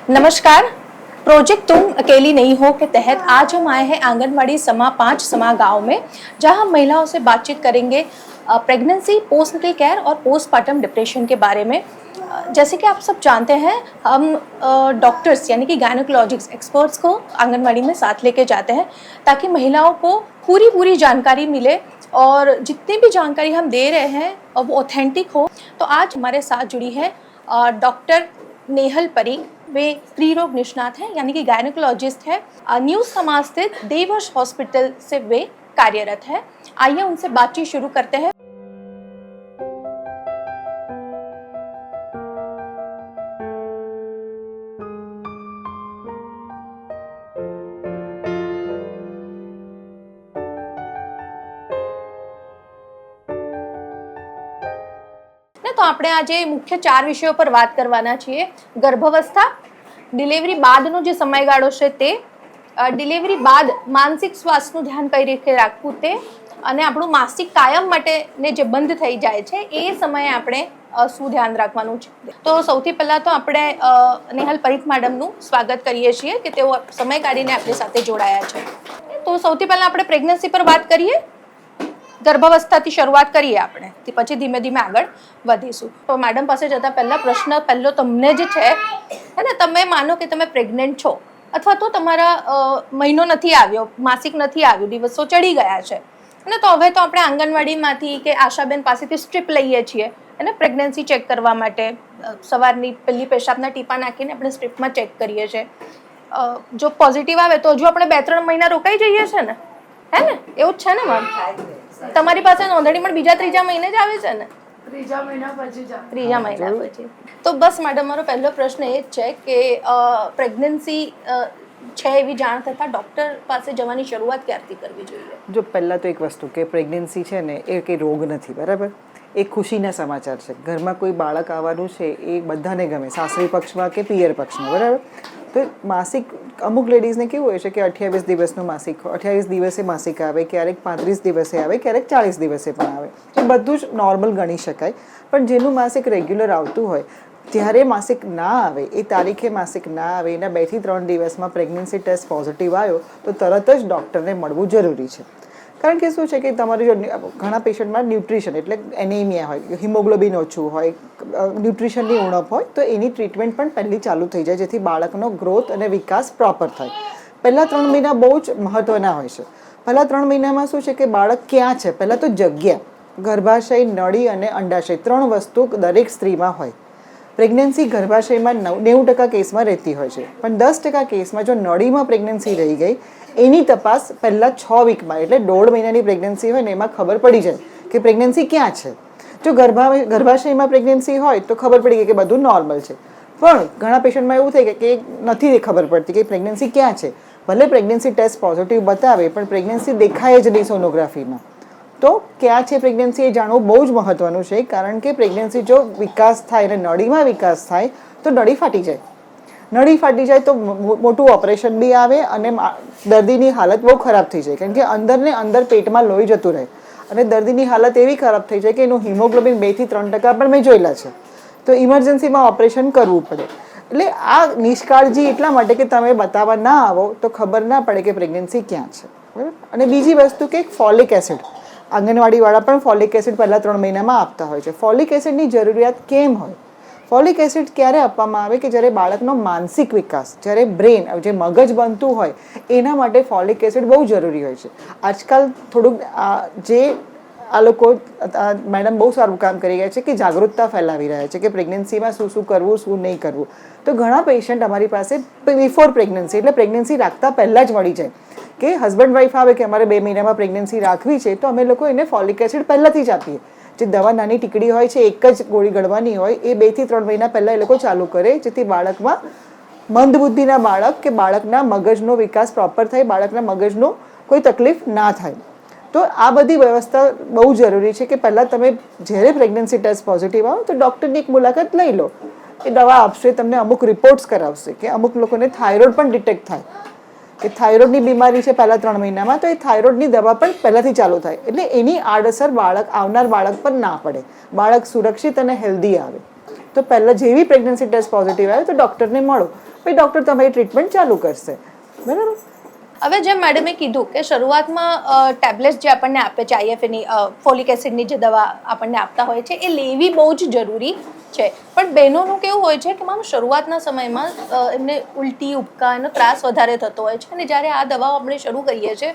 नमस्कार। प्रोजेक्ट तुम अकेली नहीं हो के तहत आज हम आए हैं आंगनवाड़ी समा 5 समा गांव में, जहां हम महिलाओं से बातचीत करेंगे प्रेगनेंसी, पोस्टनेटल केयर और पोस्टपार्टम डिप्रेशन के बारे में। जैसे कि आप सब जानते हैं, हम डॉक्टर्स यानी कि गायनोकोलॉजिस्ट एक्सपर्ट्स को आंगनवाड़ी में साथ लेके जाते हैं ताकि महिलाओं को पूरी जानकारी मिले और जितनी भी जानकारी हम दे रहे हैं वो ऑथेंटिक हो। तो आज हमारे साथ जुड़ी है डॉक्टर नेहल परीख। वे स्त्री रोग निष्णात हैं यानी कि गायनोकोलॉजिस्ट है। न्यू समाज स्थित देवहर्ष हॉस्पिटल से वे कार्यरत है। आइए उनसे बातचीत शुरू करते हैं। तो આપણે આજે મુખ્ય 4 વિષયો પર વાત કરવાના છીએ। ગર્ભાવસ્થા, ડિલિવરી બાદનો જે સમયગાળો છે તે, ડિલિવરી બાદ માનસિક સ્વાસ્થ્યનું ધ્યાન કઈ રીતે રાખવું તે, અને આપણું માસિક કાયમ માટે ને જે બંધ થઈ જાય છે એ સમયે આપણે શું ધ્યાન રાખવાનું છે। તો સૌથી પહેલા તો આપણે નેહલ પરીખ મેડમનું સ્વાગત કરીએ છીએ કે તેઓ સમય કાઢીને આપણી સાથે જોડાયા છે। તો સૌથી પહેલા આપણે પ્રેગ્નન્સી પર વાત કરીએ। ગર્ભાવસ્થાથી શરૂઆત કરીએ આપણે, પછી ધીમે ધીમે આગળ વધીશું। તો મેડમ પાસે જતા પહેલા પ્રશ્ન પહેલો તમને જ છે, હે ને, તમે માનો કે તમે પ્રેગ્નન્ટ છો અથવા તો તમારા મહિનો નથી આવ્યો, માસિક નથી આવ્યું, દિવસો ચડી ગયા છે, અને તો હવે તો આપણે આંગણવાડીમાંથી કે આશાબેન પાસેથી સ્ટ્રીપ લઈએ છીએ અને પ્રેગ્નન્સી ચેક કરવા માટે સવારની પહેલી પેશાબના ટીપા નાખીને આપણે સ્ટ્રીપમાં ચેક કરીએ છીએ। જો પોઝિટિવ આવે તો હજુ આપણે 2-3 મહિના રોકાઈ જઈએ છે ને, હે ને, એવું જ છે ને મેમ? તમારી પાસે નોંધણી પણ બીજા ત્રીજા મહિને જ આવે છે ને? ત્રીજા મહિના પછી। તો બસ મેડમ, મારો પહેલો પ્રશ્ન એ જ છે કે પ્રેગ્નન્સી છે એવી જાણ થતાં ડૉક્ટર પાસે જવાની શરૂઆત ક્યારથી કરવી જોઈએ? જો પહેલાં તો એક વસ્તુ કે પ્રેગ્નન્સી છે ને એ કંઈ રોગ નથી, બરાબર? એ ખુશીના સમાચાર છે। ઘરમાં કોઈ બાળક આવવાનું છે એ બધાને ગમે, સાસરી પક્ષમાં કે પિયર પક્ષમાં, બરાબર? તો માસિક અમુક લેડીઝને કેવું હોય છે કે 28 દિવસનું માસિક, 28 દિવસે માસિક આવે, ક્યારેક 35 દિવસે આવે, ક્યારેક 40 દિવસે પણ આવે, એ બધું જ નોર્મલ ગણી શકાય। પણ જેનું માસિક રેગ્યુલર આવતું હોય, જ્યારે માસિક ના આવે, એ તારીખે માસિક ના આવે, એના 2 થી 3 દિવસમાં પ્રેગ્નન્સી ટેસ્ટ પોઝિટિવ આવ્યો તો તરત જ ડૉક્ટરને મળવું જરૂરી છે। કારણ કે શું છે કે તમારી જો ઘણા પેશન્ટમાં ન્યુટ્રિશન એટલે એનેમિયા હોય, હિમોગ્લોબિન ઓછું હોય, ન્યુટ્રિશનની ઉણપ હોય, તો એની ટ્રીટમેન્ટ પણ પહેલી ચાલુ થઈ જાય જેથી બાળકનો ગ્રોથ અને વિકાસ પ્રોપર થાય। પહેલાં 3 મહિના બહુ જ મહત્ત્વના હોય છે। પહેલાં 3 મહિનામાં શું છે કે બાળક ક્યાં છે? પહેલાં તો જગ્યા, ગર્ભાશય, નળી અને અંડાશય 3 વસ્તુ દરેક સ્ત્રીમાં હોય। પ્રેગ્નન્સી ગર્ભાશયમાં 90% કેસમાં રહેતી હોય છે, પણ 10% કેસમાં જો નળીમાં પ્રેગ્નન્સી રહી ગઈ, એની તપાસ પહેલાં 6 વીકમાં એટલે 1.5 મહિનાની પ્રેગ્નન્સી હોય ને એમાં ખબર પડી જાય કે પ્રેગ્નન્સી ક્યાં છે। જો ગર્ભાશયમાં પ્રેગ્નન્સી હોય તો ખબર પડી ગઈ કે બધું નોર્મલ છે, પણ ઘણા પેશન્ટમાં એવું થઈ કે નથી ખબર પડતી કે પ્રેગ્નન્સી ક્યાં છે। ભલે પ્રેગ્નન્સી ટેસ્ટ પોઝિટિવ બતાવે પણ પ્રેગ્નન્સી દેખાય જ નહીં સોનોગ્રાફીમાં। તો ક્યાં છે પ્રેગ્નન્સી એ જાણવું બહુ જ મહત્ત્વનું છે, કારણ કે પ્રેગ્નન્સી જો વિકાસ થાય અને નળીમાં વિકાસ થાય તો નળી ફાટી જાય। નળી ફાટી જાય તો મોટું ઓપરેશન બી આવે અને દર્દીની હાલત બહુ ખરાબ થઈ જાય, કારણ કે અંદર ને અંદર પેટમાં લોહી જતું રહે અને દર્દીની હાલત એવી ખરાબ થઈ જાય કે એનું હિમોગ્લોબિન 2 થી 3% પણ મેં જોયેલા છે, તો ઇમરજન્સીમાં ઓપરેશન કરવું પડે। એટલે આ નિષ્કાળજી એટલા માટે કે તમે બતાવવા ના આવો તો ખબર ના પડે કે પ્રેગ્નન્સી ક્યાં છે, બરાબર? અને બીજી વસ્તુ કે ફોલિક એસિડ, આંગણવાડીવાળા પણ ફોલિક એસિડ પહેલાં 3 મહિનામાં આપતા હોય છે। ફોલિક એસિડની જરૂરિયાત કેમ હોય? ફોલિક એસિડ ક્યારે આપવામાં આવે કે જ્યારે બાળકનો માનસિક વિકાસ, જ્યારે બ્રેન, જે મગજ બનતું હોય એના માટે ફોલિક એસિડ બહુ જરૂરી હોય છે। આજકાલ થોડુંક જે આ લોકો મેડમ બહુ સારું કામ કરી રહ્યા છે કે જાગૃતતા ફેલાવી રહ્યા છે કે પ્રેગ્નન્સીમાં શું કરવું, શું નહીં કરવું। તો ઘણા પેશન્ટ અમારી પાસે બિફોર પ્રેગ્નન્સી એટલે પ્રેગ્નન્સી રાખતા પહેલાં જ મળી જાય કે હસબન્ડ વાઈફ આવે કે અમારે 2 મહિનામાં પ્રેગ્નન્સી રાખવી છે, તો અમે લોકો એને ફોલિક એસિડ પહેલાંથી જ આપીએ। જે દવા નાની ટીકડી હોય છે, એક જ ગોળી ગળવાની હોય, એ 2 થી 3 મહિના પહેલાં એ લોકો ચાલુ કરે જેથી બાળકમાં મંદબુદ્ધિના બાળક કે બાળકના મગજનો વિકાસ પ્રોપર થાય, બાળકના મગજનો કોઈ તકલીફ ના થાય। તો આ બધી વ્યવસ્થા બહુ જરૂરી છે કે પહેલાં તમે જ્યારે પ્રેગ્નન્સી ટેસ્ટ પોઝિટિવ આવો તો ડૉક્ટરની એક મુલાકાત લઈ લો। એ દવા આપશે, તમને અમુક રિપોર્ટ્સ કરાવશે કે અમુક લોકોને થાઇરોઇડ પણ ડિટેક્ટ થાય કે થાઇરોઇડની બીમારી છે પહેલાં 3 મહિનામાં, તો એ થાઇરોઇડની દવા પણ પહેલાંથી ચાલુ થાય એટલે એની આડઅસર આવનાર બાળક પર ના પડે, બાળક સુરક્ષિત અને હેલ્ધી આવે। તો પહેલાં જેવી પ્રેગ્નન્સી ટેસ્ટ પોઝિટિવ આવે તો ડૉક્ટરને મળો પછી ડૉક્ટર તમારી ટ્રીટમેન્ટ ચાલુ કરશે, બરાબર. હવે જેમ મેડમે કીધું કે શરૂઆતમાં ટેબ્લેટ જે આપણને આપે છે આઈએફએની ફોલિક એસિડની જે દવા આપણને આપતા હોય છે એ લેવી બહુ જ જરૂરી છે. પણ બહેનોનું કેવું હોય છે કે મામ શરૂઆતના સમયમાં એમને ઉલટી ઉબકા એનો ત્રાસ વધારે થતો હોય છે અને જ્યારે આ દવાઓ આપણે શરૂ કરીએ છીએ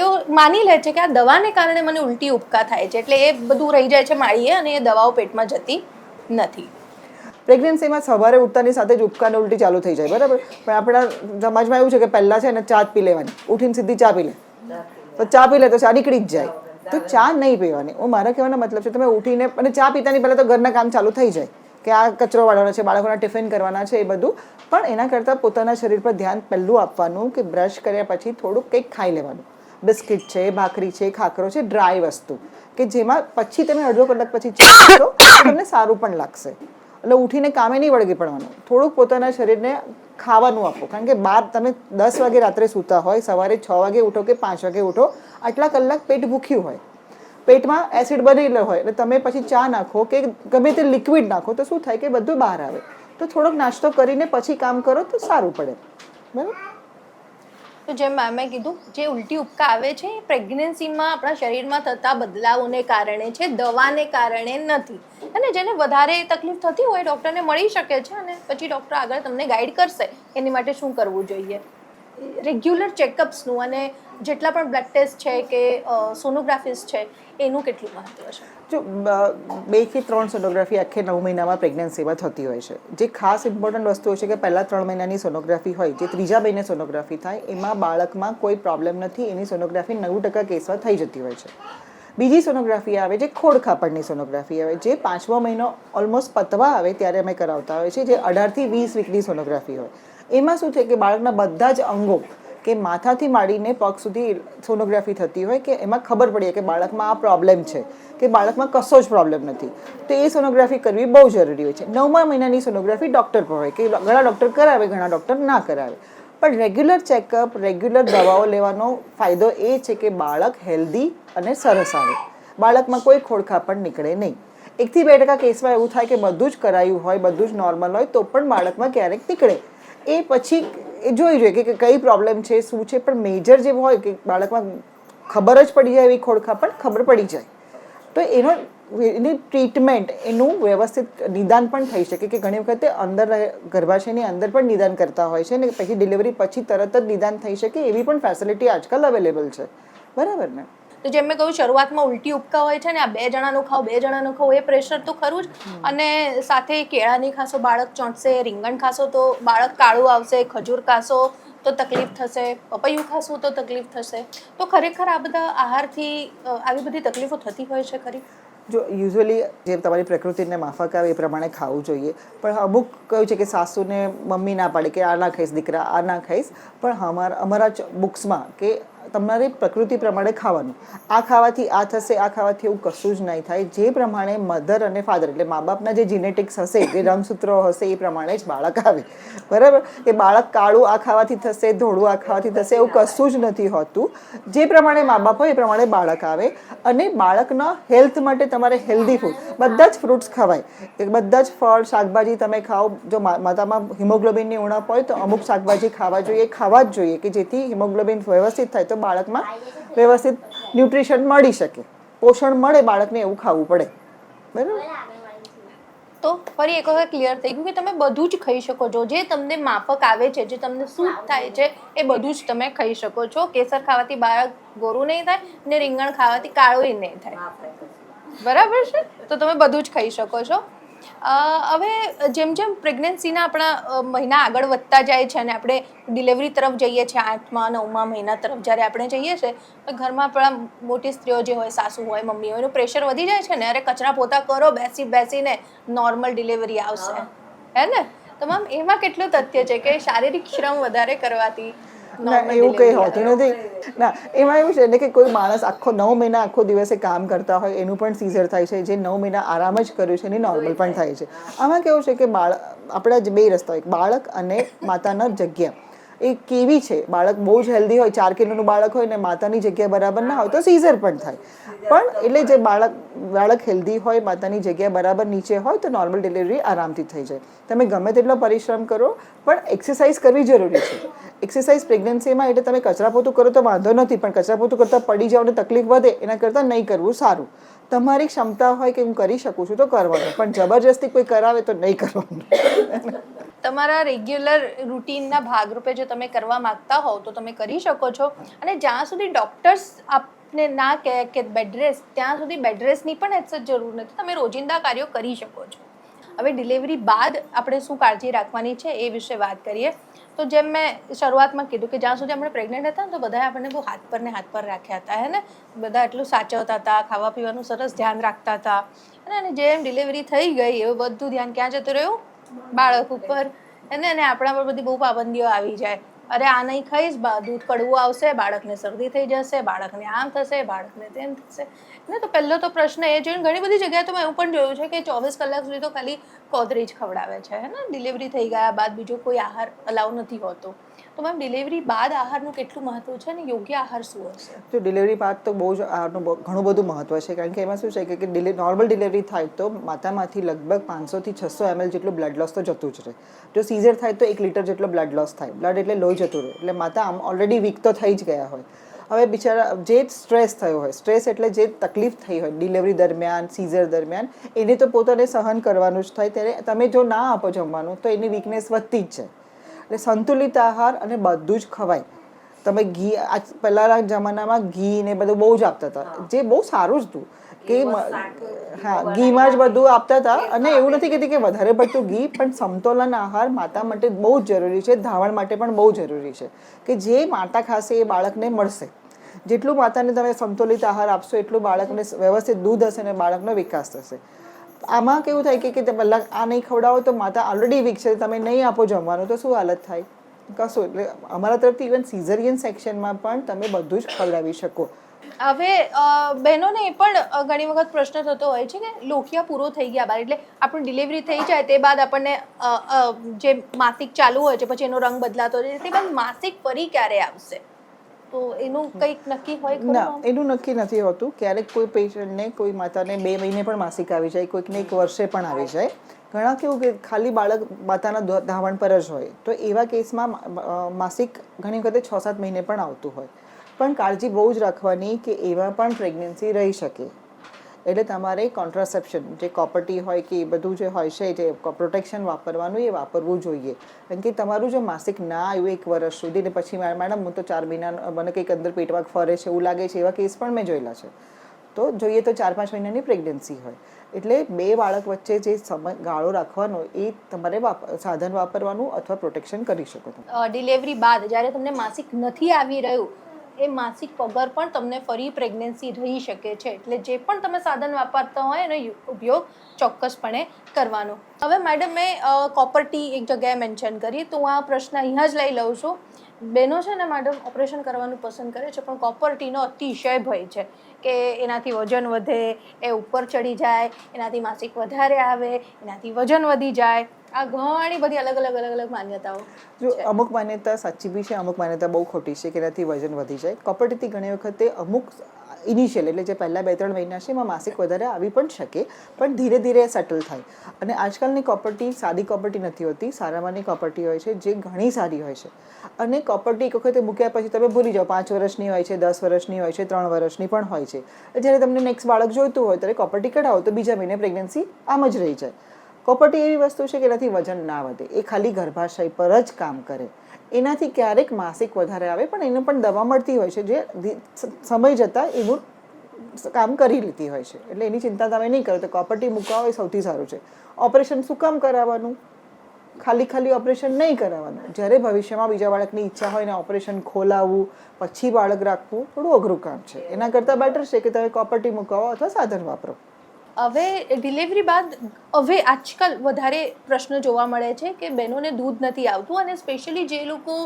એવું માની લે છે કે આ દવાને કારણે મને ઉલટી ઉબકા થાય છે એટલે એ બધું રહી જાય છે માળીએ અને એ દવાઓ પેટમાં જતી નથી. પ્રેગ્નન્સીમાં સવારે ઉઠતાની સાથે જ ઉબકા અને ઉલટી ચાલુ થઈ જાય, બરાબર. પણ આપણા સમાજમાં એવું છે કે પહેલાં છે ને ચા જ પી લેવાની, ઉઠીને સીધી ચા પી લે, તો ચા પી લે તો ચા નીકળી જ જાય. તો ચા નહીં પીવાની. હું મારા કહેવાનો મતલબ છે તમે ઉઠીને અને ચા પીતાની પહેલાં તો ઘરના કામ ચાલુ થઈ જાય કે આ કચરો વાળવાનો છે, બાળકોના ટિફિન કરવાના છે, એ બધું. પણ એના કરતાં પોતાના શરીર પર ધ્યાન પહેલું આપવાનું કે બ્રશ કર્યા પછી થોડુંક કંઈક ખાઈ લેવાનું. બિસ્કિટ છે, ભાખરી છે, ખાખરો છે, ડ્રાય વસ્તુ કે જેમાં પછી તમે અડધો કલાક પછી ચા પીશો તો તમને સારું પણ લાગશે. એટલે ઉઠીને કામે નહીં વળગી પડવાનું. થોડુંક પોતાના શરીરને ખાવાનું આપો, કારણ કે બાર તમે 10 વાગે રાત્રે સૂતા હોય, સવારે 6 વાગે ઉઠો કે 5 વાગે ઉઠો, આટલા કલાક પેટ ભૂખ્યું હોય, પેટમાં એસિડ બનેલો હોય, એટલે તમે પછી ચા નાખો કે ગમે તે લિક્વિડ નાખો તો શું થાય કે બધું બહાર આવે. તો થોડોક નાસ્તો કરીને પછી કામ કરો તો સારું પડે, બરાબર. તો જેમ મેમે કીધું જે ઉલટી ઉબકા આવે છે એ પ્રેગ્નન્સીમાં આપણા શરીરમાં થતા બદલાવોને કારણે છે, દવાને કારણે નથી. અને જેને વધારે તકલીફ થતી હોય ડૉક્ટરને મળી શકે છે અને પછી ડૉક્ટર આગળ તમને ગાઈડ કરશે એની માટે શું કરવું જોઈએ. રેગ્યુલર ચેકઅપ્સનું અને જેટલા પણ બ્લડ ટેસ્ટ છે કે સોનોગ્રાફીસ છે એનું કેટલું મહત્વ છે? જો 2 થી 3 સોનોગ્રાફી આખે 9 મહિનામાં પ્રેગ્નન્સીમાં થતી હોય છે. જે ખાસ ઇમ્પોર્ટન્ટ વસ્તુ છે કે પહેલાં 3 મહિનાની સોનોગ્રાફી હોય, જે 3જા મહિને સોનોગ્રાફી થાય એમાં બાળકમાં કોઈ પ્રોબ્લેમ નથી, એની સોનોગ્રાફી 90% કેસમાં થઈ જતી હોય છે. બીજી સોનોગ્રાફી આવે જે ખોડ ખાપડની સોનોગ્રાફી આવે, જે 5મો મહિનો ઓલમોસ્ટ પતવા આવે ત્યારે અમે કરાવતા હોય છે, જે 18 થી 20 વીકની સોનોગ્રાફી હોય. એમાં શું છે કે બાળકના બધા જ અંગો કે માથાથી માંડીને પગ સુધી સોનોગ્રાફી થતી હોય કે એમાં ખબર પડીએ કે બાળકમાં આ પ્રોબ્લેમ છે કે બાળકમાં કશો જ પ્રોબ્લેમ નથી. તો એ સોનોગ્રાફી કરવી બહુ જરૂરી હોય છે. 9મા મહિનાની સોનોગ્રાફી ડૉક્ટર પર હોય કે ઘણા ડૉક્ટર કરાવે, ઘણા ડૉક્ટર ના કરાવે. પણ રેગ્યુલર ચેકઅપ, રેગ્યુલર દવાઓ લેવાનો ફાયદો એ છે કે બાળક હેલ્ધી અને સરસ આવે, બાળકમાં કોઈ ખોડખાપણ નીકળે નહીં. 1 થી 2% કેસમાં એવું થાય કે બધું જ કરાયું હોય, બધું જ નોર્મલ હોય તો પણ બાળકમાં ક્યારેક નીકળે. એ પછી એ જોઈ જોઈએ કે કઈ પ્રોબ્લેમ છે, શું છે. પણ મેજર જે હોય કે બાળકમાં ખબર જ પડી જાય એવી ખોડખાપણ ખબર પડી જાય તો એની ટ્રીટમેન્ટ, એનું વ્યવસ્થિત નિદાન પણ થઈ શકે કે ઘણી વખતે અંદર ગર્ભાશયની અંદર પણ નિદાન કરતા હોય છે ને પછી ડિલિવરી પછી તરત જ નિદાન થઈ શકે એવી પણ ફેસિલિટી આજકાલ અવેલેબલ છે, બરાબર ને. તો જેમ મેં કહ્યું શરૂઆતમાં ઉલટી ઉપકા હોય છે ને આ 2 જણાનું ખાઓ 2 જણાનું ખાઓ એ પ્રેશર તો ખરું જ. અને સાથે કેળા નહીં ખાશો બાળક ચોંટશે, રીંગણ ખાશો તો બાળક કાળું આવશે, ખજૂર ખાશો તો તકલીફ થશે, પપૈયું ખાશું તો તકલીફ થશે. તો ખરેખર આ બધા આહારથી આવી બધી તકલીફો થતી હોય છે ખરી? જો યુઝ્યુઅલી જે તમારી પ્રકૃતિને માફક આવે એ પ્રમાણે ખાવું જોઈએ. પણ અમુક કહ્યું છે કે સાસુને મમ્મી ના પાડે કે આ ના ખાઈશ દીકરા, આ ના ખાઈશ. પણ અમારા બુક્સમાં કે તમારી પ્રકૃતિ પ્રમાણે ખાવાનું, આ ખાવાથી આ થશે, આ ખાવાથી એવું કશું જ નહીં થાય. જે પ્રમાણે મધર અને ફાધર એટલે મા બાપના જે જીનેટિક્સ હશે, જે રંગસૂત્રો હશે એ પ્રમાણે જ બાળક આવે, બરાબર. કે બાળક કાળું આ ખાવાથી થશે, ધોળું આ ખાવાથી થશે એવું કશું જ નથી હોતું. જે પ્રમાણે મા બાપ હોય એ પ્રમાણે બાળક આવે. અને બાળકના હેલ્થ માટે તમારે હેલ્ધી ફૂડ, બધા જ ફ્રૂટ્સ ખવાય, બધા જ ફળ શાકભાજી તમે ખાઓ. જો માતામાં હિમોગ્લોબિનની ઉણપ હોય તો અમુક શાકભાજી ખાવા જ જોઈએ કે જેથી હિમોગ્લોબિન વ્યવસ્થિત થાય તો બાળકમાં વ્યવસ્થિત ન્યુટ્રિશન મળી શકે, પોષણ મળે બાળકને એવું ખાવું પડે, બરાબર. તો ફરી એક વખત ક્લિયર થઈ ગયું કે તમે બધું જ ખાઈ શકો છો, જે તમને માફક આવે છે, જે તમને સૂટ થાય છે એ બધું જ તમે ખાઈ શકો છો. કેસર ખાવાથી બાળક ગોરું નહીં થાય ને રીંગણ ખાવાથી કાળું નહીં થાય, બરાબર છે. તો તમે બધું જ ખાઈ શકો છો. હવે જેમ જેમ પ્રેગ્નન્સીના આપણા મહિના આગળ વધતા જાય છે અને આપણે ડિલિવરી તરફ જઈએ છીએ 8મા 9મા મહિના તરફ જ્યારે આપણે જઈએ છીએ તો ઘરમાં આપણા મોટી સ્ત્રીઓ જે હોય, સાસુ હોય, મમ્મી હોય, એનું પ્રેશર વધી જાય છે ને, અરે કચરા પોતા કરો, બેસીને નોર્મલ ડિલિવરી આવશે, હે ને. તો મેમ એમાં કેટલું તથ્ય છે કે શારીરિક શ્રમ વધારે કરવાથી? ના, એવું કંઈ હોતું નથી. ના, એમાં એવું છે ને કે કોઈ માણસ આખો 9 મહિના આખો દિવસે કામ કરતા હોય એનું પણ સીઝર થાય છે, જે 9 મહિના આરામ જ કર્યું છે એની નોર્મલ પણ થાય છે. આમાં કેવું છે કે આપણા જ 2 રસ્તા હોય, બાળક અને માતાના જગ્યા. એ કેવી છે, બાળક બહુ જ હેલ્ધી હોય, 4 કિલોનું બાળક હોય ને માતાની જગ્યા બરાબર ના હોય તો સીઝર પણ થાય. પણ એટલે જે બાળક હેલ્ધી હોય, માતાની જગ્યા બરાબર નીચે હોય તો નોર્મલ ડિલિવરી આરામથી થઈ જાય. તમે ગમે તેટલો પરિશ્રમ કરો પણ એક્સરસાઇઝ કરવી જરૂરી છે. એક્સરસાઇઝ પ્રેગ્નન્સીમાં એટલે તમે કચરાપોતું કરો તો વાંધો નથી, પણ કચરાપોતું કરતાં પડી જાવ ને તકલીફ વધે એના કરતાં નહીં કરવું સારું. તમારી ક્ષમતા હોય કે હું કરી શકું છું તો કરવાનું, પણ જબરજસ્તી કોઈ કરાવે તો નહીં કરવાનું. તમારા રેગ્યુલર રૂટીનના ભાગરૂપે જો તમે કરવા માંગતા હોવ તો તમે કરી શકો છો. અને જ્યાં સુધી ડૉક્ટર્સ આપને ના કહે કે બેડ રેસ્ટ, ત્યાં સુધી બેડ રેસ્ટની પણ એક્સેસ જરૂર નથી, તમે રોજિંદા કાર્યો કરી શકો છો. હવે ડિલિવરી બાદ આપણે શું કાળજી રાખવાની છે એ વિશે વાત કરીએ. તો જેમ મેં શરૂઆતમાં કીધું કે જ્યાં સુધી આપણે પ્રેગ્નન્ટ હતા ને તો બધાએ આપણને બહુ હાથ પર રાખ્યા હતા, હે ને, બધા એટલું સાચવતા હતા, ખાવા પીવાનું સરસ ધ્યાન રાખતા હતા. અને જેમ ડિલિવરી થઈ ગઈ એવું બધું ધ્યાન ક્યાં જતું રહ્યું? બાળક ઉપર. અને આપણા પર બધી બહુ પાબંદીઓ આવી જાય. અરે આ નહીં ખાઈશ, દૂધ કડવું આવશે, બાળકને શરદી થઈ જશે, બાળકને આમ થશે, બાળકને તેમ થશે. ને તો પહેલો તો પ્રશ્ન એ જોઈને ઘણી બધી જગ્યાએ તો મેં એવું પણ જોયું છે કે 24 કલાક સુધી તો ખાલી કોથળી જ ખવડાવે છે, હે ને, ડિલિવરી થઈ ગયા બાદ બીજો કોઈ આહાર અલાઉ નથી હોતો. તો મેમ ડિલિવરી બાદ આહારનું કેટલું મહત્વ છે અને યોગ્ય આહાર શું હશે? તો ડિલિવરી બાદ તો બહુ જ આહારનું ઘણું બધું મહત્વ છે, કારણ કે એમાં શું છે કે નોર્મલ ડિલિવરી થાય તો માતામાંથી લગભગ 500 થી 600 ml જેટલું બ્લડ લોસ તો જતું જ રહે. જો સીઝર થાય તો 1 લીટર જેટલો બ્લડ લોસ થાય. બ્લડ એટલે લોહી જતું રહે, એટલે માતા આમ ઓલરેડી વીક તો થઈ જ ગયા હોય. હવે બિચારા જે સ્ટ્રેસ થયો હોય, સ્ટ્રેસ એટલે જે તકલીફ થઈ હોય ડિલિવરી દરમિયાન, સીઝર દરમિયાન, એને તો પોતાને સહન કરવાનું જ થાય. ત્યારે તમે જો ના આપો જમવાનું તો એની વીકનેસ વધતી જ છે. એટલે સંતુલિત આહાર અને બધું જ ખવાય. તમે ઘી, પહેલાના જમાનામાં ઘી ને બધું બહુ જ આપતા હતા, જે બહુ સારું જ હતું કે હા, ઘીમાં જ બધું આપતા હતા. અને એવું નથી કહેતી કે વધારે પડતું ઘી, પણ સમતોલન આહાર માતા માટે બહુ જ જરૂરી છે, ધાવણ માટે પણ બહુ જરૂરી છે, કે જે માતા ખાશે એ બાળકને મળશે. જેટલું માતાને તમે સંતુલિત આહાર આપશો એટલું બાળકને વ્યવસ્થિત દૂધ હશે અને બાળકનો વિકાસ થશે. આમાં કેવું થાય કે પહેલાં આ નહીં ખવડાવો તો માતા ઓલરેડી વીક છે, તમે નહીં આપો જમવાનું તો શું હાલત થાય? કશું. એટલે અમારા તરફથી ઇવન સિઝરિયન સેક્શનમાં પણ તમે બધું જ ખવડાવી શકો. હવે બહેનોને એ પણ ઘણી વખત પ્રશ્ન થતો હોય છે કે લોહિયા પૂરો થઈ ગયા બાદ, એટલે આપણું ડિલિવરી થઈ જાય તે બાદ આપણને જે માસિક ચાલુ હોય છે પછી એનો રંગ બદલાતો હોય છે, તે બાદ માસિક ફરી ક્યારે આવશે? તો એનું કંઈક નક્કી હોય ખરું? ના, એનું નક્કી નથી હોતું. ક્યારેક કોઈ પેશન્ટને, કોઈ માતાને 2 મહિને પણ માસિક આવી જાય, કોઈકને 1 વર્ષે પણ આવી જાય. ઘણા કેવું કે ખાલી બાળક માતાના ધાવણ પર જ હોય તો એવા કેસમાં માસિક ઘણી વખતે 6-7 મહિને પણ આવતું હોય. પણ કાળજી બહુ જ રાખવાની કે એવા પણ પ્રેગ્નન્સી રહી શકે. એટલે તમારે કોન્ટ્રાસેપ્શન, જે કોપરટી હોય કે એ બધું જે હોય છે, જે પ્રોટેક્શન વાપરવાનું એ વાપરવું જોઈએ. કારણ કે તમારું જો માસિક ના આવ્યું 1 વર્ષ સુધી ને પછી મેડમ હું તો 4 મહિના મને કંઈક અંદર પેટમાં ફરે છે એવું લાગે છે, એવા કેસ પણ મેં જોયેલા છે. તો જોઈએ તો 4-5 મહિનાની પ્રેગ્નન્સી હોય એટલે 2 બાળક વચ્ચે જે ગાળો રાખવાનો એ તમારે સાધન વાપરવાનું અથવા પ્રોટેક્શન કરી શકો. ડિલિવરી બાદ જ્યારે તમને માસિક નથી આવી રહ્યું એ માસિક વગર પણ તમને ફરી પ્રેગ્નન્સી રહી શકે છે, એટલે જે પણ તમે સાધન વાપરતા હોય એનો ઉપયોગ ચોક્કસપણે કરવાનો. હવે મેડમ મેં કોપર ટી એક જગ્યાએ મેન્શન કરી, તો હું આ પ્રશ્ન અહીંયા જ લઈ લઉં છું. બહેનો છે ને મેડમ ઓપરેશન કરવાનું પસંદ કરે છે, પણ કોપર ટીનો અતિશય ભય છે કે એનાથી વજન વધે, એ ઉપર ચડી જાય, એનાથી માસિક વધારે આવે, એનાથી વજન વધી જાય. આ ઘણી બધી અલગ માન્યતાઓ. જો અમુક માન્યતા સાચી બી છે, અમુક માન્યતા બહુ ખોટી છે કે એનાથી વજન વધી જાય. કોપર ટીથી ઘણી વખતે અમુક ઇનિશિયલ એટલે જે પહેલાં 2-3 મહિના છે એમાં માસિક વધારે આવી પણ શકે, પણ ધીરે ધીરે સેટલ થાય. અને આજકાલની કોપર ટી સાદી કોપર ટી નથી હોતી, સારામાંની કોપર ટી હોય છે જે ઘણી સારી હોય છે. અને કોપર ટી એક વખતે મૂક્યા પછી તમે ભૂલી જાઓ. 5 વર્ષની હોય છે, 10 વર્ષની હોય છે, 3 વર્ષની પણ હોય છે. જ્યારે તમને નેક્સ્ટ બાળક જોઈતું હોય ત્યારે કોપર ટી કઢાવો તો બીજા મહિને પ્રેગ્નન્સી આમ જ રહી જાય. કોપર ટી એવી વસ્તુ છે કે એનાથી વજન ના વધે, એ ખાલી ગર્ભાશય પર જ કામ કરે. એનાથી ક્યારેક માસિક વધારે આવે પણ એને પણ દવા મળતી હોય છે જે સમય જતાં એનું કામ કરી લેતી હોય છે. એટલે એની ચિંતા તમે નહીં કરો, તો કોપર ટી મૂકાવો એ સૌથી સારું છે. ઓપરેશન શું કામ કરાવવાનું? ખાલી ઓપરેશન નહીં કરાવવાનું. જ્યારે ભવિષ્યમાં બીજા બાળકની ઈચ્છા હોય ને ઓપરેશન ખોલાવવું પછી બાળક રાખવું થોડું અઘરું કામ છે. એના કરતાં બેટર છે કે તમે કોપર ટી મૂકાવો અથવા સાધન વાપરો. હવે ડિલિવરી બાદ હવે આજકાલ વધારે પ્રશ્ન જોવા મળે છે કે બહેનોને દૂધ નથી આવતું, અને સ્પેશિયલી જે લોકો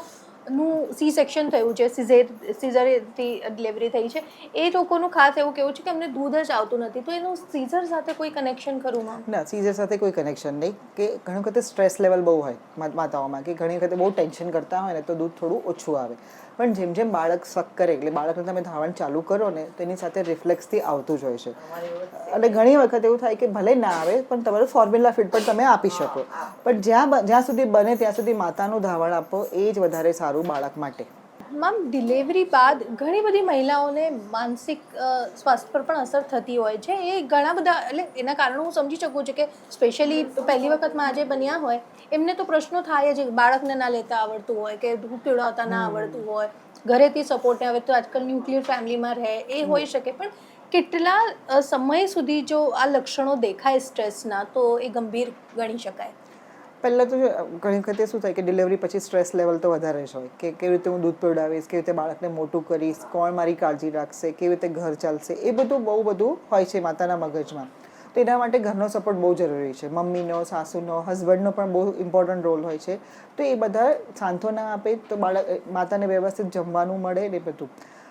નું સી સેક્શન થયું છે, સિઝરથી ડિલિવરી થઈ છે, એ લોકોનું ખાસ એવું કેવું છે કે અમને દૂધ જ આવતું નથી, તો એનું સીઝર સાથે કોઈ કનેક્શન ખરું મેમ? ના, સીઝર સાથે કોઈ કનેક્શન નહીં. કે ઘણી વખતે સ્ટ્રેસ લેવલ બહુ હોય માતાઓમાં, કે ઘણી વખતે બહુ ટેન્શન કરતા હોય ને તો દૂધ થોડું ઓછું આવે. પણ જેમ જેમ બાળક શક કરે એટલે બાળકને તમે ધાવણ ચાલુ કરો ને તો એની સાથે રિફ્લેક્સથી આવતું જ હોય છે. અને ઘણી વખત એવું થાય કે ભલે ના આવે પણ તમારું ફોર્મ્યુલા ફીડ પણ તમે આપી શકો. પણ જ્યાં સુધી બને ત્યાં સુધી માતાનું ધાવણ આપો એ જ વધારે સારું બાળક માટે. મેમ, ડિલિવરી બાદ ઘણી બધી મહિલાઓને માનસિક સ્વાસ્થ્ય પર પણ અસર થતી હોય છે. એ ઘણા બધા, એટલે એના કારણો હું સમજી શકું છું કે સ્પેશિયલી પહેલી વખતમાં આજે બન્યા હોય એમને તો પ્રશ્નો થાય જ, બાળકને ના લેતા આવડતું હોય કે દૂધ પીવડાવતા ના આવડતું હોય, ઘરેથી સપોર્ટ આવે તો આજકાલ ન્યુક્લિયર ફેમિલીમાં રહે એ હોઈ શકે, પણ કેટલા સમય સુધી જો આ લક્ષણો દેખાય સ્ટ્રેસના તો એ ગંભીર ગણી શકાય? પહેલાં તો ઘણી વખતે શું થાય કે ડિલિવરી પછી સ્ટ્રેસ લેવલ તો વધારે જ હોય કે કેવી રીતે હું દૂધ પીવડાવીશ, કેવી રીતે બાળકને મોટું કરીશ, કોણ મારી કાળજી રાખશે, કેવી રીતે ઘર ચાલશે, એ બધું બહુ બધું હોય છે માતાના મગજમાં. તો એના માટે ઘરનો સપોર્ટ બહુ જરૂરી છે. મમ્મીનો, સાસુનો, હસબન્ડનો પણ બહુ ઇમ્પોર્ટન્ટ રોલ હોય છે. તો એ બધા સાંત્વના આપે તો માતાને વ્યવસ્થિત જમવાનું મળે ને બધું.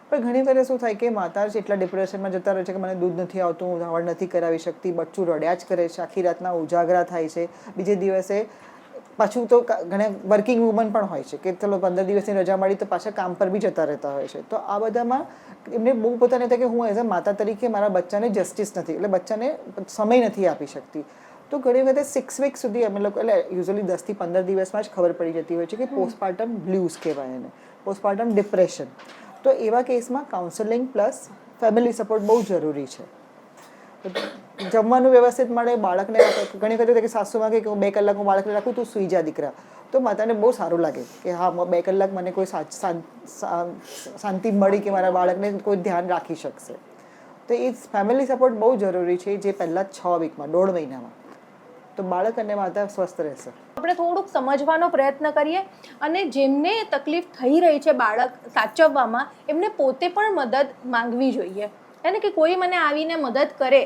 પણ ઘણી વખતે શું થાય કે માતા જ એટલા ડિપ્રેશનમાં જતા રહે છે કે મને દૂધ નથી આવતું, હું ધાવણ નથી કરાવી શકતી, બચ્ચું રડ્યા જ કરે છે, આખી રાતના ઉજાગરા થાય છે. બીજે દિવસે પાછું તો ઘણા વર્કિંગ વુમન પણ હોય છે કે ચલો 15 દિવસની રજા મળી તો પાછા કામ પર બી જતા રહેતા હોય છે. તો આ બધામાં એમને બહુ પોતાને થાય કે હું એઝ અ માતા તરીકે મારા બચ્ચાને જસ્ટિસ નથી, એટલે બચ્ચાને સમય નથી આપી શકતી. તો ઘણી વખતે 6 વીક સુધી અમે લોકો, એટલે યુઝ્યુઅલી 10 થી 15 દિવસમાં જ ખબર પડી જતી હોય છે કે પોસ્ટપાર્ટમ બ્લ્યુઝ કહેવાય એને, પોસ્ટપાર્ટમ ડિપ્રેશન. તો એવા કેસમાં કાઉન્સેલિંગ પ્લસ ફેમિલી સપોર્ટ બહુ જરૂરી છે. જમવાનું વ્યવસ્થિત મળે, બાળકને ઘણી વખત કે સાસુમાં કે 2 કલાક હું બાળકને રાખું, તું સૂઈ જા દીકરા, તો માતાને બહુ સારું લાગે કે હા 2 કલાક મને કોઈ શાંતિ મળી કે મારા બાળકને કોઈ ધ્યાન રાખી શકશે. તો એ ફેમિલી સપોર્ટ બહુ જરૂરી છે જે પહેલાં 6 વીકમાં, 1.5 મહિનામાં, તો બાળક અને માતા સ્વસ્થ રહેશે. આપણે થોડુંક સમજવાનો પ્રયત્ન કરીએ અને જેમને તકલીફ થઈ રહી છે બાળક સાચવવામાં એમને પોતે પણ મદદ માંગવી જોઈએ. એને કે કોઈ મને આવીને મદદ કરે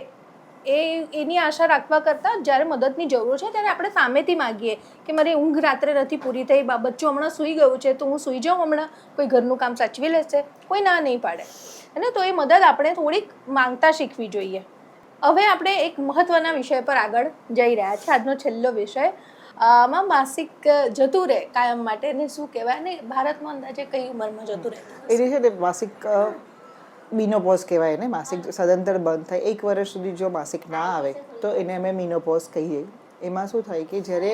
એની આશા રાખવા કરતાં જ્યારે મદદની જરૂર છે ત્યારે આપણે સામેથી માગીએ કે મારી ઊંઘ રાત્રે નથી પૂરી થઈ, બચ્ચું હમણાં સૂઈ ગયું છે તો હું સૂઈ જાઉં હમણાં, કોઈ ઘરનું કામ સાચવી લેશે, કોઈ ના નહીં પાડે. અને તો એ મદદ આપણે થોડીક માંગતા શીખવી જોઈએ. હવે આપણે એક મહત્વના વિષય પર આગળ જઈ રહ્યા છે, આજનો છેલ્લો વિષય. માં માસિક જતું રહે કાયમ માટે ને શું કહેવાય, અને ભારતમાં અંદાજે કઈ ઉંમરમાં જતું રહેતું? એ છે ને માસિક મિનોપોઝ કહેવાય ને, માસિક સદંતર બંધ થાય. 1 વર્ષ સુધી જો માસિક ના આવે તો એને અમે મિનોપોઝ કહીએ. એમાં શું થાય કે જ્યારે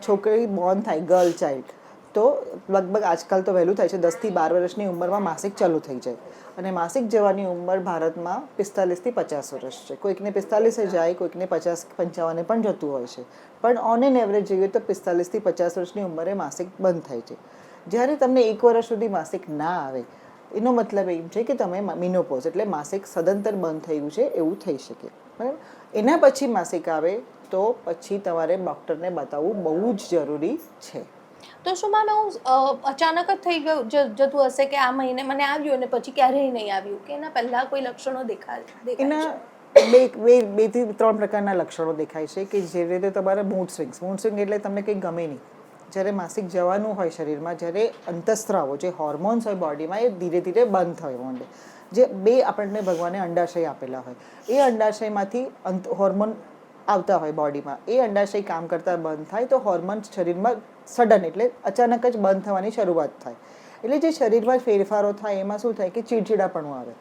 છોકરી બોર્ન થાય, ગર્લ ચાઇલ્ડ, તો લગભગ આજકાલ તો વહેલું થાય છે, 10 થી 12 વર્ષની ઉંમરમાં માસિક ચાલુ થઈ જાય. અને માસિક જવાની ઉંમર ભારતમાં 45 થી 50 વર્ષ છે. કોઈકને 45 જાય, કોઈકને 50-55 પણ જતું હોય છે. પણ ઓન એન એવરેજ જોઈએ તો 45 થી 50 વર્ષની ઉંમરે માસિક બંધ થાય છે. જ્યારે તમને 1 વર્ષ સુધી માસિક ના આવે એનો મતલબ એમ છે કે તમે મિનોપોઝ, એટલે માસિક સદંતર બંધ થયું છે એવું થઈ શકે. બરાબર. એના પછી માસિક આવે તો પછી તમારે ડૉક્ટરને બતાવવું બહુ જ જરૂરી છે. તો શું મેમ એવું અચાનક જ થઈ ગયું જતું હશે કે આ મહિને મને આવ્યું અને પછી ક્યારેય નહીં આવ્યું, કે એના પહેલા કોઈ લક્ષણો દેખાય? એના બે થી 3 પ્રકારના લક્ષણો દેખાય છે કે જે રીતે તમારે મૂડ સ્વિંગ એટલે તમને કંઈ ગમે નહીં. જ્યારે માસિક જવાનું હોય શરીરમાં, જ્યારે અંતઃસ્ત્રાવો જે હોર્મોન્સ હોય બોડીમાં એ ધીરે ધીરે બંધ થવા માંડે. જે 2 આપણને ભગવાને અંડાશય આપેલા હોય, એ અંડાશયમાંથી હોર્મોન આવતા હોય બોડીમાં, એ અંડાશય કામ કરતા બંધ થાય તો હોર્મોન્સ શરીરમાં સડન એટલે અચાનક જ બંધ થવાની શરૂઆત થાય. એટલે જે શરીરમાં ફેરફારો થાય એમાં શું થાય કે ચીડચીડાપણું આવે.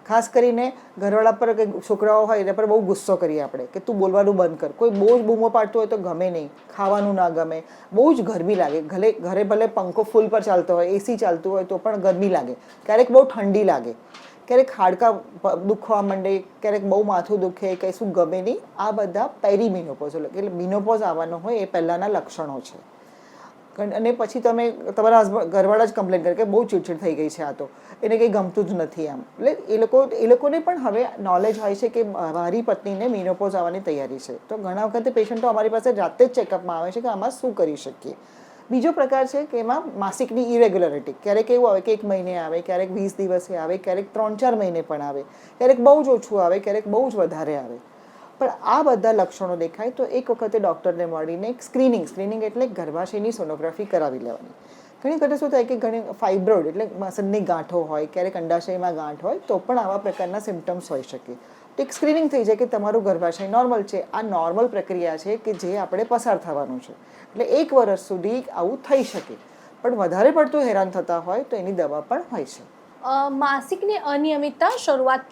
ખાસ કરીને ઘરવાળા પર કે છોકરાઓ હોય એના પર બહુ ગુસ્સો કરીએ આપણે કે તું બોલવાનું બંધ કર. કોઈ બહુ જ બૂમો પાડતું હોય તો ગમે નહીં, ખાવાનું ના ગમે, બહુ જ ગરમી લાગે, ઘરે ભલે પંખો ફૂલ પર ચાલતો હોય, એસી ચાલતું હોય તો પણ ગરમી લાગે, ક્યારેક બહુ ઠંડી લાગે, ક્યારેક હાડકાં દુખવા માંડે, ક્યારેક બહુ માથું દુખે, કંઈ શું ગમે નહીં. આ બધા પેરીમિનોપોઝ, એટલે મિનોપોઝ આવવાનો હોય એ પહેલાંના લક્ષણો છે. અને પછી તમે તમારા ઘરવાળા જ કમ્પ્લેન કરે કે બહુ ચીડચીડ થઈ ગઈ છે, આ તો એને કંઈ ગમતું જ નથી આમ. એટલે એ લોકોને પણ હવે નોલેજ હોય છે કે મારી પત્નીને મિનોપોઝ આવવાની તૈયારી છે. તો ઘણા વખતે પેશન્ટો અમારી પાસે જાતે જ ચેકઅપમાં આવે છે કે આમાં શું કરી શકીએ. બીજો પ્રકાર છે કે એમાં માસિકની ઇરેગ્યુલરિટી, ક્યારેક એવું આવે કે 1 મહિને આવે, ક્યારેક 20 દિવસે આવે, ક્યારેક 3-4 મહિને પણ આવે, ક્યારેક બહુ જ ઓછું આવે, ક્યારેક બહુ જ વધારે આવે. પણ આ બધા લક્ષણો દેખાય તો એક વખતે ડૉક્ટરને મળીને સ્ક્રીનિંગ એટલે ગર્ભાશયની સોનોગ્રાફી કરાવી લેવાની. ઘણી વખત શું થાય કે ઘણી ફાઇબ્રોઇડ એટલે મસનની ગાંઠો હોય, ક્યારેક અંડાશયમાં ગાંઠ હોય તો પણ આવા પ્રકારના સિમ્ટમ્સ હોઈ શકે. તો એક સ્ક્રીનિંગ થઈ જાય કે તમારું ગર્ભાશય નોર્મલ છે. આ નોર્મલ પ્રક્રિયા છે કે જે આપણે પસાર થવાનું છે. એટલે 1 વર્ષ સુધી આવું થઈ શકે, પણ વધારે પડતું હેરાન થતા હોય તો એની દવા પણ હોય છે. માસિકની અનિયમિતતા શરૂઆત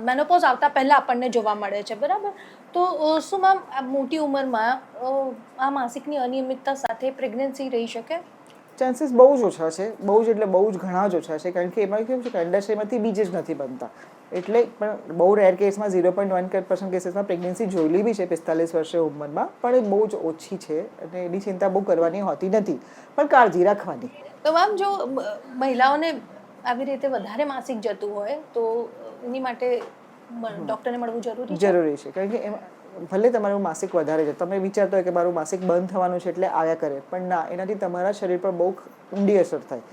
મેનોપોઝ આવતા પહેલા આપણને જોવા મળે છે, બરાબર? તો શું મેમ મોટી ઉંમરમાં આ માસિકની અનિયમિતતા સાથે પ્રેગ્નન્સી રહી શકે? ચાન્સીસ બહુ જ ઓછા છે, બહુ જ એટલે બહુ જ ઘણા જ ઓછા છે, કારણ કે એમાં કેવું છે કે અંડાશયમાંથી બીજ જ નથી બનતા. એટલે પણ બહુ રેર કેસમાં 0.1% કેસીસમાં પ્રેગ્નન્સી જોયેલી બી છે 45 વર્ષે ઉંમરમાં, પણ એ બહુ જ ઓછી છે અને એની ચિંતા બહુ કરવાની હોતી નથી, પણ કાળજી રાખવાની. તો મેમ જો મહિલાઓને આવી રીતે વધારે માસિક જતું હોય તો એની માટે ડૉક્ટરને મળવું જરૂરી છે? જરૂરી છે, કારણ કે એમાં ભલે તમારું માસિક વધારે છે, તમે વિચારતા હોય કે મારું માસિક બંધ થવાનું છે એટલે આવ્યા કરે, પણ ના, એનાથી તમારા શરીર પર બહુ ઊંડી અસર થાય.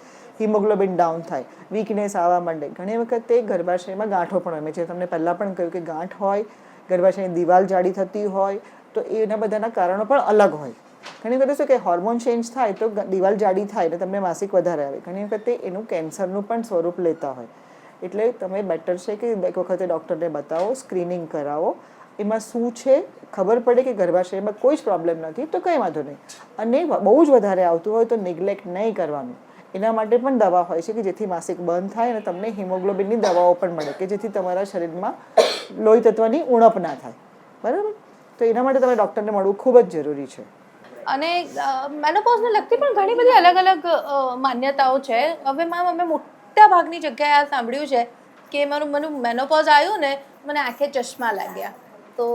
હિમોગ્લોબિન ડાઉન થાય, વીકનેસ આવવા માંડે. ઘણી વખતે ગર્ભાશયમાં ગાંઠો પણ હોય. મેં તમને પહેલાં પણ કહ્યું કે ગાંઠ હોય, ગર્ભાશયની દિવાલ જાડી થતી હોય, તો એના બધાના કારણો પણ અલગ હોય. ઘણી વખતે શું કે હોર્મોન ચેન્જ થાય તો દિવાલ જાડી થાય અને તમને માસિક વધારે આવે. ઘણી વખતે એનું કેન્સરનું પણ સ્વરૂપ લેતા હોય. એટલે તમે બેટર છે કે એક વખતે ડૉક્ટરને બતાવો, સ્ક્રીનિંગ કરાવો, એમાં શું છે ખબર પડે કે ગર્ભાશયમાં કોઈ જ પ્રોબ્લેમ નથી તો કંઈ વાંધો નહીં. અને બહુ જ વધારે આવતું હોય તો નિગ્લેક્ટ નહીં કરવાનું. એના માટે પણ દવા હોય છે કે જેથી માસિક બંધ થાય અને તમને હિમોગ્લોબિનની દવાઓ પણ મળે કે જેથી તમારા શરીરમાં લોહી તત્વની ઉણપ ના થાય, બરાબર? તો એના માટે તમે ડૉક્ટરને મળવું ખૂબ જ જરૂરી છે. અને મેનોપોઝને લગતી પણ ઘણી બધી અલગ અલગ માન્યતાઓ છે. હવે મેમ અમે મોટા ભાગની જગ્યાએ આ સાંભળ્યું છે કે મને મેનોપોઝ આવ્યું ને મને આંખે ચશ્મા લાગ્યા, તો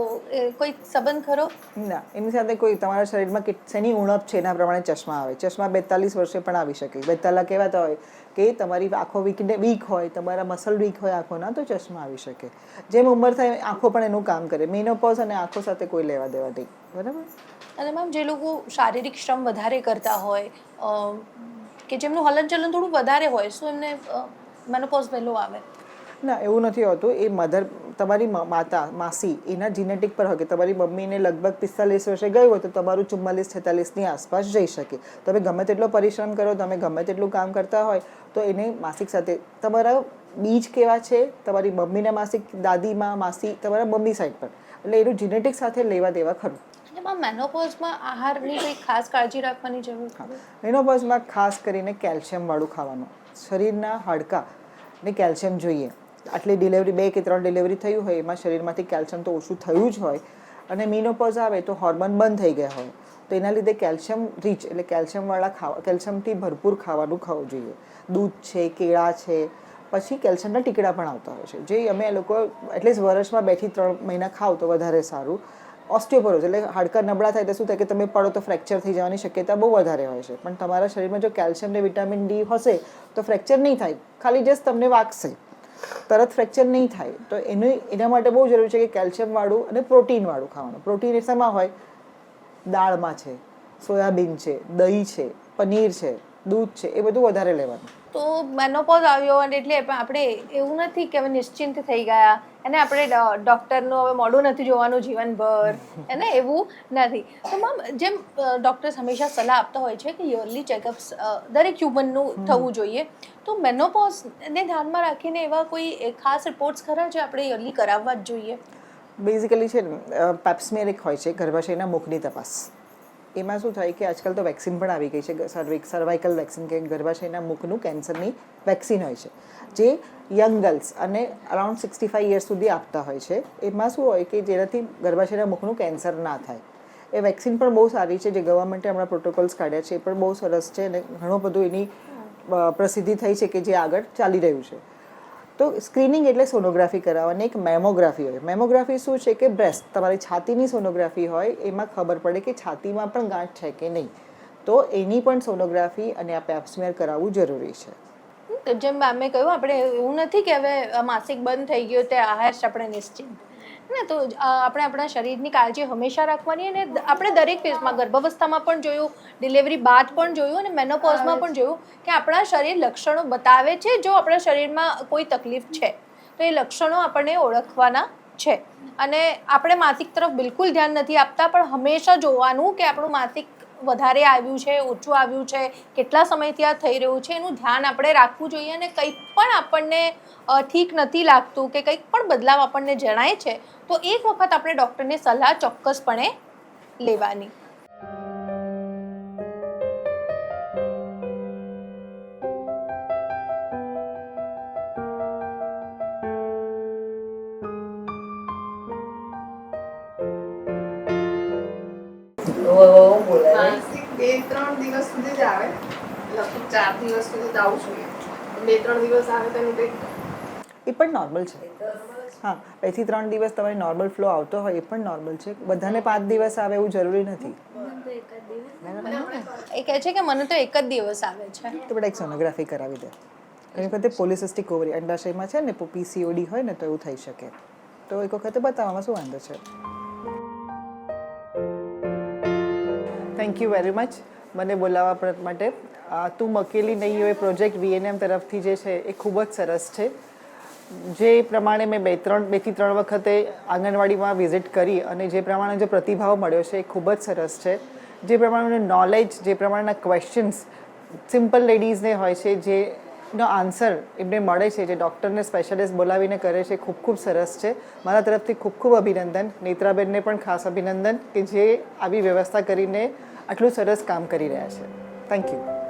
કોઈ સંબંધ ખરો? ના, એની સાથે કોઈ તમારા શરીરમાં શેની ઉણપ છે એના પ્રમાણે ચશ્મા આવે. ચશ્મા 42 વર્ષે પણ આવી શકે. પહેલાં કહેવાતા હોય કે તમારી આંખો વીક હોય, તમારા મસલ વીક હોય આંખોના, તો ચશ્મા આવી શકે. જેમ ઉંમર થાય આંખો પણ એનું કામ કરે. મેનોપોઝ અને આંખો સાથે કોઈ લેવા દેવા નહીં, બરાબર? અને મેમ જે લોકો શારીરિક શ્રમ વધારે કરતા હોય કે જેમનું હલનચલન થોડું વધારે હોય, શું એમને મેનોપોઝ વહેલો આવે? ના, એવું નથી હોતું. એ તમારી માસી એના જીનેટિક પર હોય કે તમારી મમ્મીને લગભગ 45 વર્ષે ગયું હોય તો તમારું 44-46ની આસપાસ જઈ શકે. તમે ગમે તેટલો પરિશ્રમ કરો, તમે ગમે તેટલું કામ કરતા હોય તો એને માસિક સાથે તમારા બીજ કેવા છે, તમારી મમ્મીના માસિક, દાદીમાં, માસી, તમારા મમ્મી સાઈડ પર, એટલે એનું જીનેટિક સાથે લેવા દેવા ખરું. એમાં મેનોપોઝમાં આહારની કોઈ ખાસ કાળજી રાખવાની જરૂર છે? મેનોપોઝમાં ખાસ કરીને કેલ્શિયમવાળું ખાવાનું. શરીરના હાડકાને કેલ્શિયમ જોઈએ. આટલી ડિલિવરી 2 કે 3 ડિલિવરી થયું હોય એમાં શરીરમાંથી કેલ્શિયમ તો ઓછું થયું જ હોય, અને મેનોપોઝ આવે તો હોર્મોન બંધ થઈ ગયા હોય, તો એના લીધે કેલ્શિયમ રીચ એટલે કેલ્શિયમથી ભરપૂર ખાવાનું ખાવું જોઈએ. દૂધ છે, કેળા છે, પછી કેલ્શિયમના ટીકડા પણ આવતા હોય છે, જે અમે લોકો એટલીસ્ટ વર્ષમાં 2 થી 3 મહિના ખાવ તો વધારે સારું. ઓસ્ટિયોપોરોઝ એટલે હાડકાં નબળા થાય તો શું થાય કે તમે પડો તો ફ્રેક્ચર થઈ જવાની શક્યતા બહુ વધારે હોય છે, પણ તમારા શરીરમાં જો કેલ્શિયમ ને વિટામિન ડી હશે તો ફ્રેક્ચર નહીં થાય, ખાલી જસ્ટ તમને વાગશે, તરત ફ્રેક્ચર નહીં થાય. તો એના માટે બહુ જરૂરી છે કે કેલ્શિયમવાળું અને પ્રોટીનવાળું ખાવાનું. પ્રોટીન એ શેમાં હોય? દાળમાં છે, સોયાબીન છે, દહીં છે, પનીર છે, દૂધ છે, એ બધું વધારે લેવાનું. તો મેનોપોઝ આવ્યો અને એટલે આપણે એવું નથી કે હવે નિશ્ચિંત થઈ ગયા અને આપણે ડૉક્ટરનું હવે મોઢું નથી જોવાનું જીવનભર, એને એવું નથી. તો મેમ જેમ ડૉક્ટર્સ હંમેશા સલાહ આપતા હોય છે કે યરલી ચેકઅપ્સ દરેક હ્યુમનનું થવું જોઈએ, તો મેનોપોઝને ધ્યાનમાં રાખીને એવા કોઈ ખાસ રિપોર્ટ્સ ખરા જે આપણે યરલી કરાવવા જ જોઈએ? બેઝિકલી છે ને પેપ્સમેર એક હોય છે, ગર્ભાશયના મુખની તપાસ. એમાં શું થાય કે આજકાલ તો વેક્સિન પણ આવી ગઈ છે, સર્વાઇકલ વેક્સિન કે ગર્ભાશયના મુખનું કેન્સરની વેક્સિન હોય છે, જે યંગ ગર્લ્સ અને અરાઉન્ડ 65 યર્સ સુધી આપતા હોય છે. એમાં શું હોય કે જેનાથી ગર્ભાશયના મુખનું કેન્સર ના થાય. એ વેક્સિન પણ બહુ સારી છે, જે ગવર્મેન્ટે હમણાં પ્રોટોકોલ્સ કાઢ્યા છે, એ પણ બહુ સરસ છે અને ઘણું બધું એની પ્રસિદ્ધિ થઈ છે કે જે આગળ ચાલી રહ્યું છે. તો સ્ક્રીનિંગ એટલે સોનોગ્રાફી કરાવવાની. એક મેમોગ્રાફી હોય. મેમોગ્રાફી શું છે કે બ્રેસ્ટ, તમારી છાતીની સોનોગ્રાફી હોય, એમાં ખબર પડે કે છાતીમાં પણ ગાંઠ છે કે નહીં, તો એની પણ સોનોગ્રાફી અને આ પેપ્સમેર કરાવવું જરૂરી છે. જેમ મેમે કહ્યું, આપણે એવું નથી કે હવે માસિક બંધ થઈ ગયો તે આહાર આપણે નિશ્ચિંત ને, તો આપણે આપણા શરીરની કાળજી હંમેશા રાખવાની. અને આપણે દરેક ફેઝમાં, ગર્ભાવસ્થામાં પણ જોયું, ડિલિવરી બાદ પણ જોયું અને મેનોપોઝમાં પણ જોયું કે આપણા શરીર લક્ષણો બતાવે છે. જો આપણા શરીરમાં કોઈ તકલીફ છે તો એ લક્ષણો આપણને ઓળખવાના છે. અને આપણે માસિક તરફ બિલકુલ ધ્યાન નથી આપતા, પણ હંમેશા જોવાનું કે આપણું માસિક વધારે આવ્યું છે, ઓછું આવ્યું છે, કેટલા સમયથી આ થઈ રહ્યું છે, એનું ધ્યાન આપણે રાખવું જોઈએ. અને કંઈક પણ આપણને ઠીક નથી લાગતું કે કંઈક પણ બદલાવ આપણને જણાય છે તો એક વખત આપણે ડૉક્ટરની સલાહ ચોક્કસપણે લેવાની. માનસિક 2-3 દિવસ સુધી જ આવે, લગભગ 4 દિવસ સુધી જ આવવું જોઈએ. 2-3 દિવસ આવે તેનું કંઈક એ પણ નોર્મલ છે. હા, 2 થી 3 દિવસ તમારી નોર્મલ ફ્લો આવતો હોય એ પણ નોર્મલ છે. બધાને 5 દિવસ આવે એવું જરૂરી નથી. એ કહે છે કે મને તો એક જ દિવસ આવે છે. તો બેટા એક સોનોગ્રાફી કરાવી દે. ઘણી વખતે પોલિસિસ્ટિક ઓવરી અંડાશયમાં છે ને પીસીઓડી હોય ને તો એવું થઈ શકે. તો એક વખતે બતાવવામાં શું વાંધો છે. થેન્ક યુ વેરી મચ મને બોલાવવા માટે. તું મકેલી નહીં હોય પ્રોજેક્ટ VNM તરફથી જે છે એ ખૂબ જ સરસ છે. જે પ્રમાણે મેં 2 થી 3 વખતે આંગણવાડીમાં વિઝિટ કરી અને જે પ્રમાણે જે પ્રતિભાવ મળ્યો છે એ ખૂબ જ સરસ છે. જે પ્રમાણેનું નોલેજ, જે પ્રમાણેના ક્વેશ્ચન્સ સિમ્પલ લેડીઝને હોય છે જેનો આન્સર એમને મળે છે, જે ડૉક્ટરને સ્પેશિયાલિસ્ટ બોલાવીને કરે છે, ખૂબ ખૂબ સરસ છે. મારા તરફથી ખૂબ ખૂબ અભિનંદન. નેત્રાબેનને પણ ખાસ અભિનંદન કે જે આવી વ્યવસ્થા કરીને આટલું સરસ કામ કરી રહ્યા છે. Thank you.